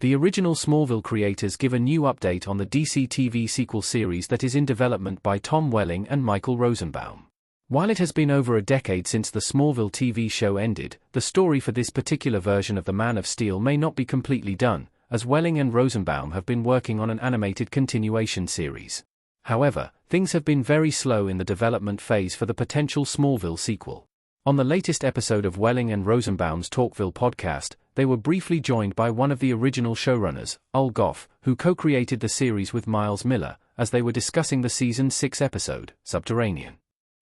The original Smallville creators give a new update on the DC TV sequel series that is in development by Tom Welling and Michael Rosenbaum. While it has been over a decade since the Smallville TV show ended, the story for this particular version of the Man of Steel may not be completely done, as Welling and Rosenbaum have been working on an animated continuation series. However, things have been very slow in the development phase for the potential Smallville sequel. On the latest episode of Welling and Rosenbaum's Talkville podcast, they were briefly joined by one of the original showrunners, Ul Goff, who co-created the series with Miles Miller, as they were discussing the season 6 episode, Subterranean.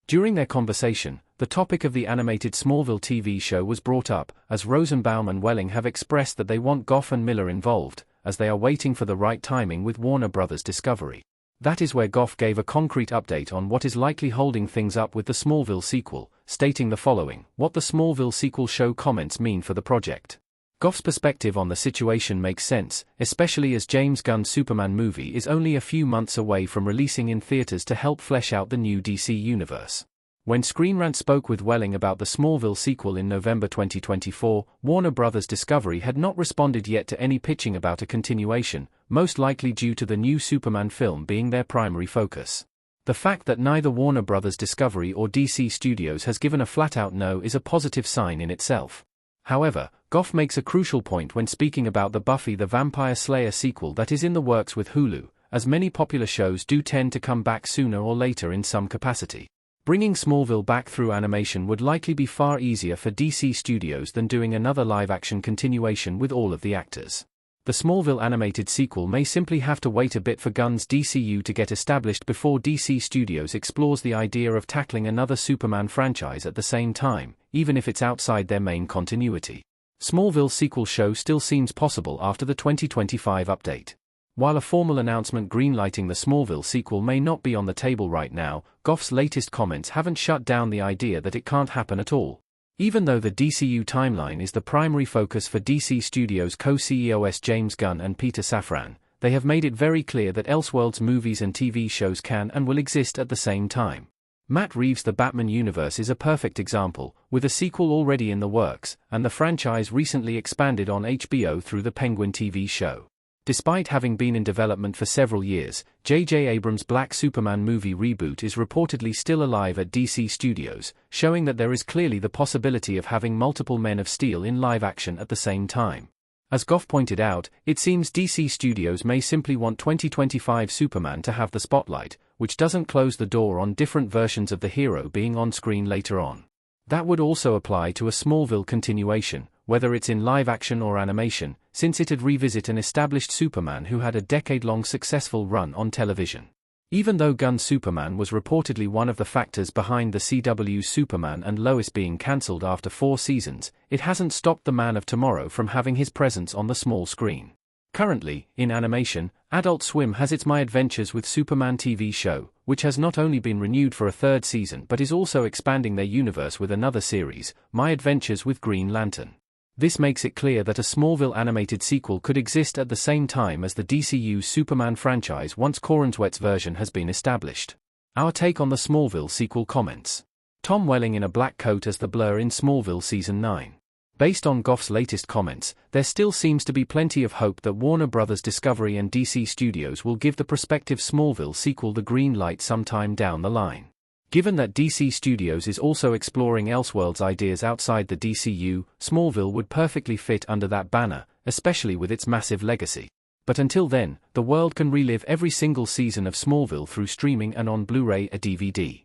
During their conversation, the topic of the animated Smallville TV show was brought up, as Rosenbaum and Welling have expressed that they want Goff and Miller involved, as they are waiting for the right timing with Warner Bros. Discovery. That is where Goff gave a concrete update on what is likely holding things up with the Smallville sequel, stating the following: what the Smallville sequel show comments mean for the project. Goff's perspective on the situation makes sense, especially as James Gunn's Superman movie is only a few months away from releasing in theaters to help flesh out the new DC universe. When Screen Rant spoke with Welling about the Smallville sequel in November 2024, Warner Bros. Discovery had not responded yet to any pitching about a continuation, most likely due to the new Superman film being their primary focus. The fact that neither Warner Bros. Discovery or DC Studios has given a flat-out no is a positive sign in itself. However, Goff makes a crucial point when speaking about the Buffy the Vampire Slayer sequel that is in the works with Hulu, as many popular shows do tend to come back sooner or later in some capacity. Bringing Smallville back through animation would likely be far easier for DC Studios than doing another live-action continuation with all of the actors. The Smallville animated sequel may simply have to wait a bit for Gunn's DCU to get established before DC Studios explores the idea of tackling another Superman franchise at the same time, even if it's outside their main continuity. Smallville sequel show still seems possible after the 2025 update. While a formal announcement greenlighting the Smallville sequel may not be on the table right now, Goff's latest comments haven't shut down the idea that it can't happen at all. Even though the DCU timeline is the primary focus for DC Studios co-CEOs James Gunn and Peter Safran, they have made it very clear that Elseworlds movies and TV shows can and will exist at the same time. Matt Reeves' The Batman universe is a perfect example, with a sequel already in the works, and the franchise recently expanded on HBO through the Penguin TV show. Despite having been in development for several years, J.J. Abrams' Black Superman movie reboot is reportedly still alive at DC Studios, showing that there is clearly the possibility of having multiple Men of Steel in live action at the same time. As Goff pointed out, it seems DC Studios may simply want 2025 Superman to have the spotlight, which doesn't close the door on different versions of the hero being on screen later on. That would also apply to a Smallville continuation, whether it's in live action or animation, since it'd revisit an established Superman who had a decade-long successful run on television. Even though Gunn's Superman was reportedly one of the factors behind the CW's Superman and Lois being cancelled after 4 seasons, it hasn't stopped the Man of Tomorrow from having his presence on the small screen. Currently, in animation, Adult Swim has its My Adventures with Superman TV show, which has not only been renewed for a 3rd season but is also expanding their universe with another series, My Adventures with Green Lantern. This makes it clear that a Smallville animated sequel could exist at the same time as the DCU's Superman franchise once Corenswet's version has been established. Our take on the Smallville sequel comments. Tom Welling in a black coat as the Blur in Smallville Season 9. Based on Goff's latest comments, there still seems to be plenty of hope that Warner Bros. Discovery and DC Studios will give the prospective Smallville sequel the green light sometime down the line. Given that DC Studios is also exploring Elseworlds ideas outside the DCU, Smallville would perfectly fit under that banner, especially with its massive legacy. But until then, the world can relive every single season of Smallville through streaming and on Blu-ray or DVD.